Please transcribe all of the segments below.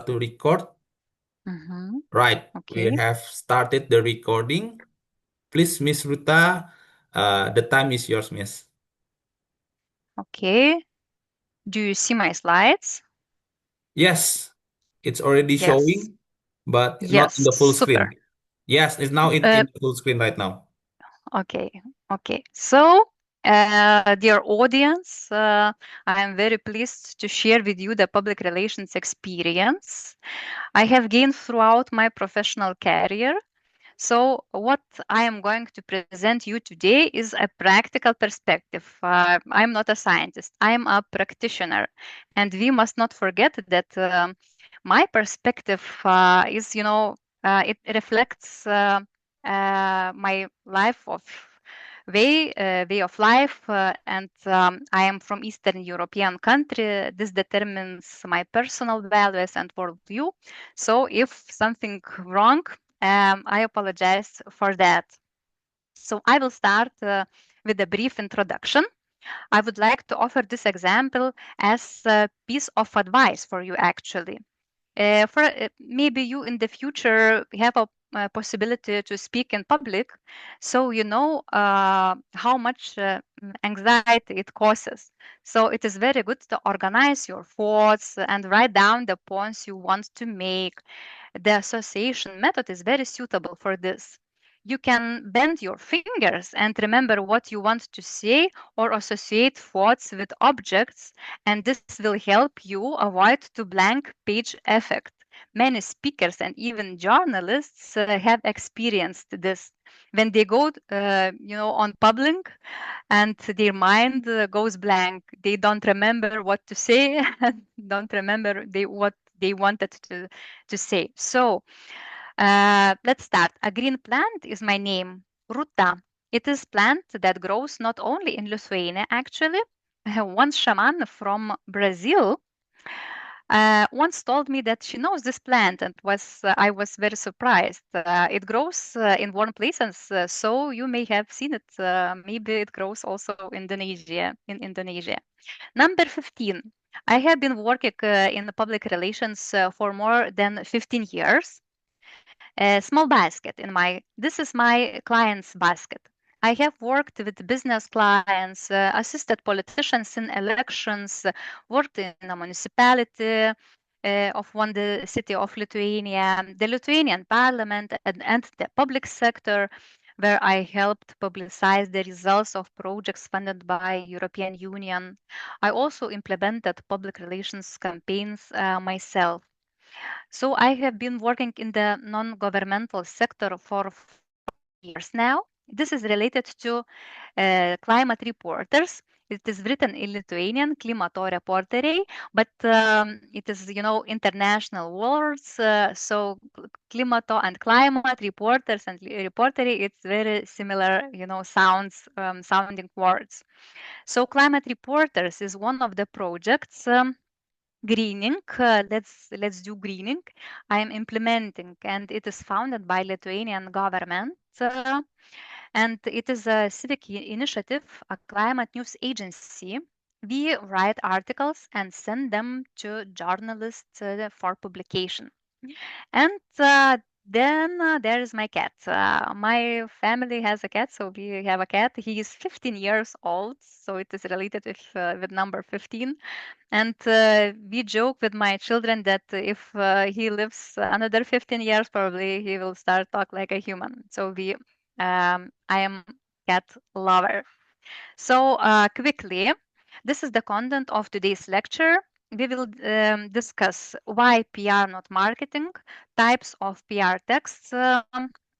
to record. Right, we Okay. have started the recording. Please, Miss Ruta, the time is yours, Miss. Okay. Do you see my slides? Yes, it's already Yes. showing, but not in Yes. the full Super. screen. Yes, it's now Uh, in the full screen right now. okay. Okay. So, dear audience, I am very pleased to share with you the public relations experience I have gained throughout my professional career. So, what I am going to present you today is a practical perspective. I'm not a scientist, I'm a practitioner. And we must not forget that my perspective is, it reflects my life of way of life, and I am from Eastern European country. This determines my personal values and worldview. So, if something wrong, I apologize for that. So I will start with a brief introduction. I would like to offer this example as a piece of advice for you, actually. For maybe you in the future have a possibility to speak in public, so you know how much anxiety it causes. So it is very good to organize your thoughts and write down the points you want to make. The association method is very suitable for this. You can bend your fingers and remember what you want to say or associate thoughts with objects, and this will help you avoid the blank page effect. Many speakers and even journalists have experienced this when they go, on public, and their mind goes blank. They don't remember what to say, and don't remember what they wanted to say. So let's start. A green plant is my name, Ruta. It is plant that grows not only in Lithuania, actually. One shaman from Brazil once told me that she knows this plant, and was I was very surprised. It grows in warm places, so you may have seen it. Maybe it grows also in Indonesia. Number 15. I have been working in the public relations for more than 15 years. A small basket in my this is my client's basket. I have worked with business clients, assisted politicians in elections, worked in a municipality of the city of Lithuania, the Lithuanian parliament, and the public sector, where I helped publicize the results of projects funded by European Union. I also implemented public relations campaigns myself. So I have been working in the non-governmental sector for 4 years now. This is related to climate reporters. It is written in Lithuanian, klimato reporteriai, but it is, international words. So klimato and climate reporters and reporteriai, it's very similar, sounding words. So climate reporters is one of the projects. Greening, let's do greening. I am implementing, and it is founded by Lithuanian government, and it is a civic initiative, a climate news agency. We write articles and send them to journalists for publication. And then there is my cat. My family has a cat, so we have a cat. He is 15 years old, so it is related with number 15. And we joke with my children that if he lives another 15 years, probably he will start talk like a human. So I am cat lover. So quickly, this is the content of today's lecture. We will discuss why PR, not marketing, types of PR texts,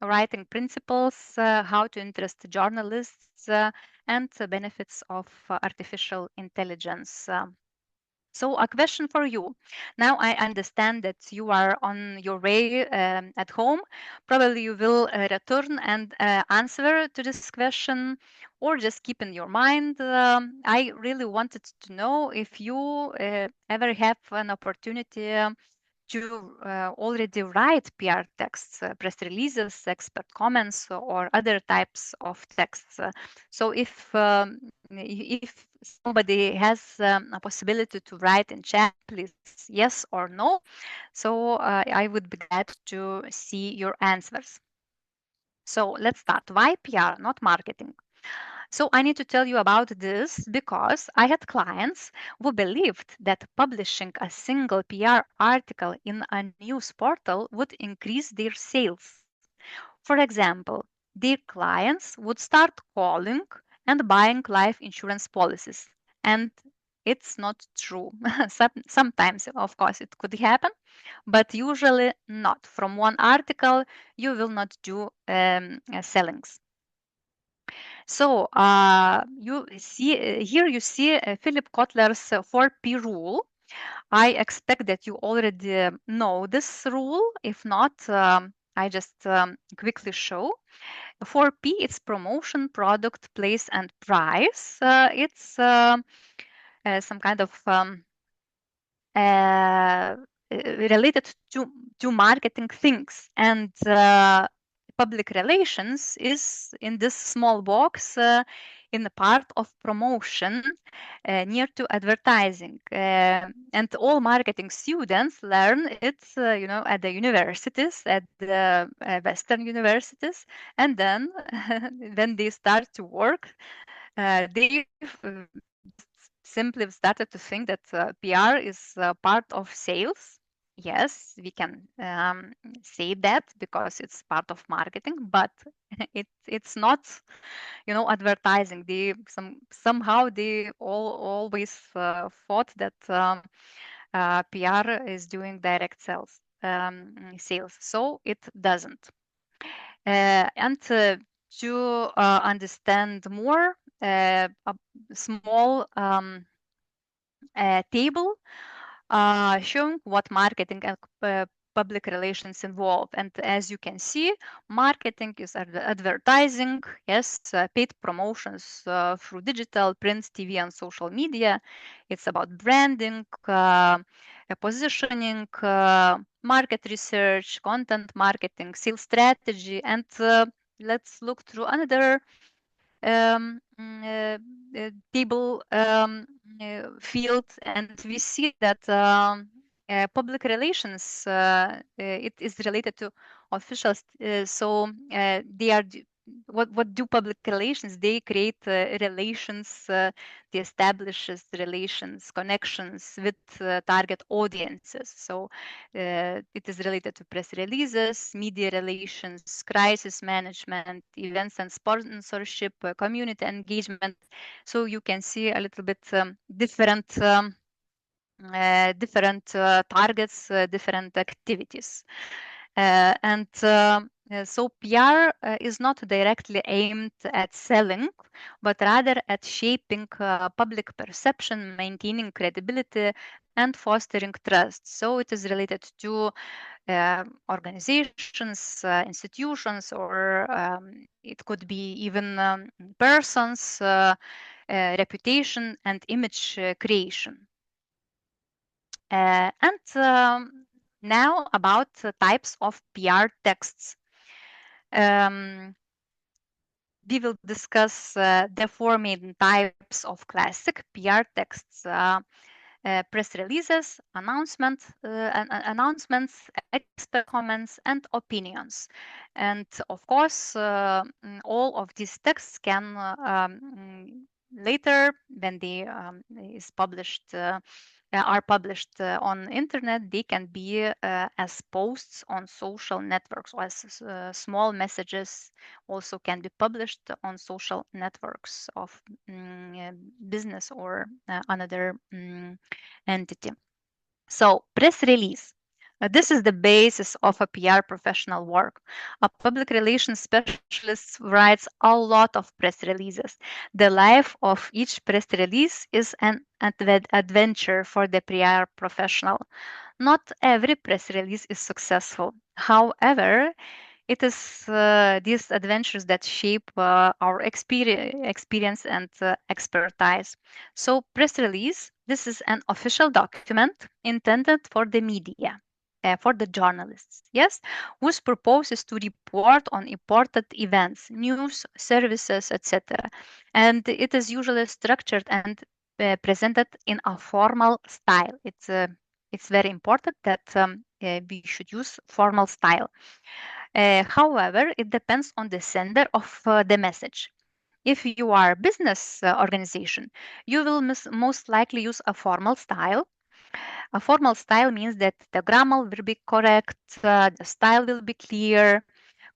writing principles, how to interest journalists, and the benefits of artificial intelligence. So, a question for you. Now, I understand that you are on your way at home. Probably you will return and answer to this question, or just keep in your mind. I really wanted to know if you ever have an opportunity to already write PR texts, press releases, expert comments, or other types of texts. So, if if somebody has a possibility to write in chat, please yes or no. So I would be glad to see your answers. So let's start. Why PR, not marketing? So I need to tell you about this because I had clients who believed that publishing a single PR article in a news portal would increase their sales. For example, their clients would start calling and buying life insurance policies. And it's not true. Sometimes, of course, it could happen, but usually not. From one article, you will not do sellings. So you see here you see Philip Kotler's 4P rule. I expect that you already know this rule. If not, I just quickly show. 4P, it's promotion, product, place, and price. It's some kind of uh, related to marketing things, and public relations is in this small box in the part of promotion near to advertising, and all marketing students learn it at the universities, at the western universities, and then when they start to work, they simply started to think that PR is part of sales. Yes, we can say that because it's part of marketing, but it's not, advertising. They somehow they always thought that PR is doing direct sales. So it doesn't. And to understand more, a small table showing what marketing and public relations involve. And as you can see, marketing is advertising, yes, paid promotions through digital, print, TV, and social media. It's about branding, positioning, market research, content marketing, sales strategy, and let's look through another table field, and we see that public relations it is related to officials. So they are what do public relations? They create relations, they establishes relations, connections with target audiences. So it is related to press releases, media relations, crisis management, events and sponsorship, community engagement. So you can see a little bit different targets, different activities. So PR is not directly aimed at selling, but rather at shaping public perception, maintaining credibility, and fostering trust. So it is related to organizations, institutions, or it could be even persons, reputation, and image creation. And now about types of PR texts. We will discuss the four main types of classic PR texts. Press releases, announcements, expert comments, and opinions. And of course, all of these texts can later, when they is published, are published on internet, they can be as posts on social networks, or as small messages also can be published on social networks of business or another entity. So press release. This is the basis of a PR professional work. A public relations specialist writes a lot of press releases. The life of each press release is an adventure for the PR professional. Not every press release is successful. However, it is these adventures that shape our experience and expertise. So, press release, this is an official document intended for the media. for the journalists, yes, whose purpose is to report on important events, news, services, etc. And it is usually structured and presented in a formal style. It's very important that we should use formal style. However, it depends on the sender of the message. If you are a business organization, you will most likely use a formal style. A formal style means that the grammar will be correct, the style will be clear,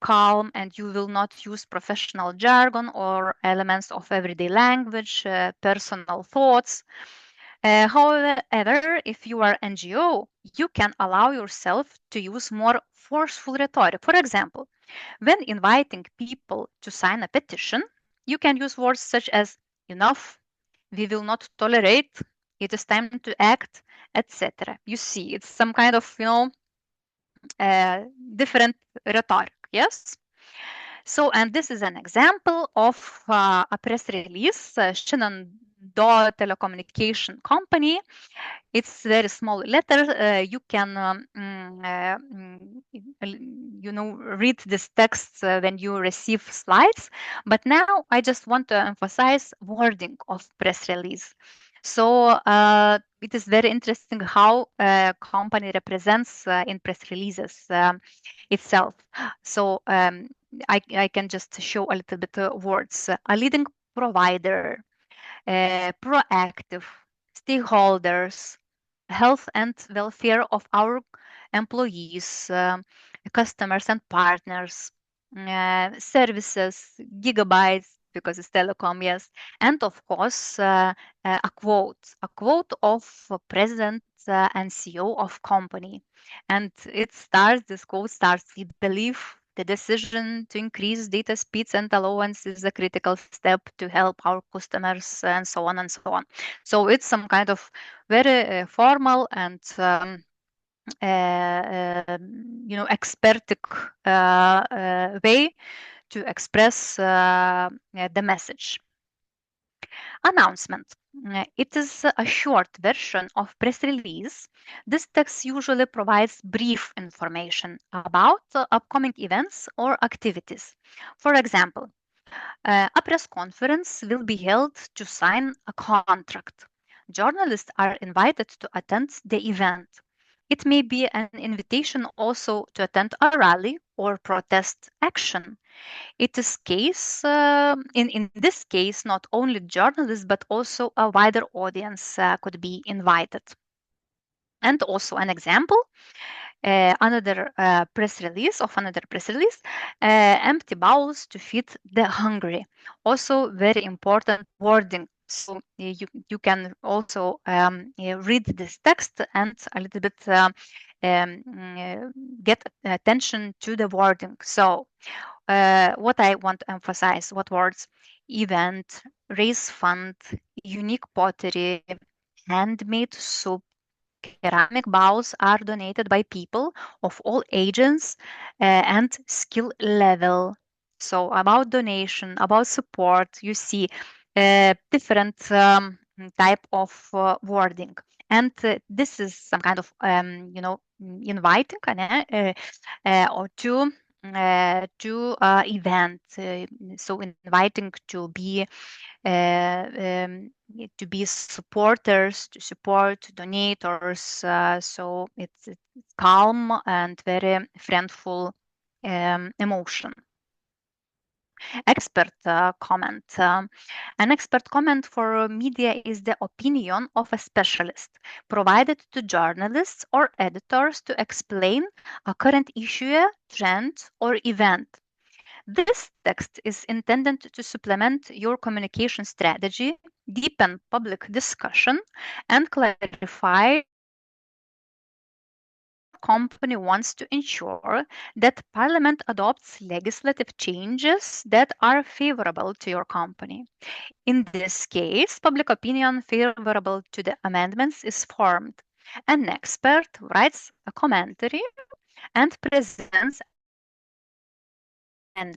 calm, and you will not use professional jargon or elements of everyday language, personal thoughts. However, if you are NGO, you can allow yourself to use more forceful rhetoric. For example, when inviting people to sign a petition, you can use words such as enough, we will not tolerate, it is time to act, etc. You see, it's some kind of, different rhetoric, yes? So, and this is an example of a press release, Shenandoah Telecommunication Company. It's very small letter. You can, read this text when you receive slides. But now I just want to emphasize wording of press release. So it is very interesting how company represents in press releases itself. So I can just show a little bit words. A leading provider, proactive, stakeholders, health and welfare of our employees, customers and partners, services, gigabytes, because it's telecom, yes, and of course, a quote of president and CEO of company. And this quote starts, we believe the decision to increase data speeds and allowance is a critical step to help our customers, and so on and so on. So it's some kind of very formal and expertic way to express the message. Announcement. It is a short version of press release. This text usually provides brief information about upcoming events or activities. For example, a press conference will be held to sign a contract. Journalists are invited to attend the event. It may be an invitation also to attend a rally or protest action. In this case, not only journalists but also a wider audience could be invited. And also an example, another press release, empty bowels to feed the hungry. Also very important wording. So you can also read this text and a little bit get attention to the wording. So what I want to emphasize, what words? Event, raise fund, unique pottery, handmade soup, ceramic bowls are donated by people of all ages and skill level. So about donation, about support, you see different type of wording. And this is some kind of, inviting or to event. So inviting to be supporters, to support donators. So it's calm and very friendful emotion. Expert comment. An expert comment for media is the opinion of a specialist provided to journalists or editors to explain a current issue, trend, or event. This text is intended to supplement your communication strategy, deepen public discussion, and clarify company wants to ensure that Parliament adopts legislative changes that are favorable to your company. In this case, public opinion favorable to the amendments is formed. An expert writes a commentary and presents and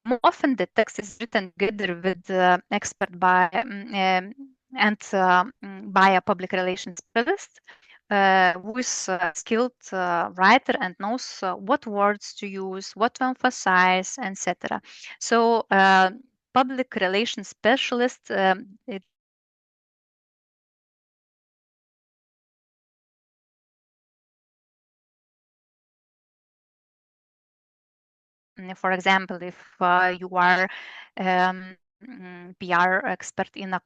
more often the text is written together with expert by and by a public relations specialist. who is a skilled writer and knows what words to use, what to emphasize, etc. So public relations specialist, for example, if you are PR expert in a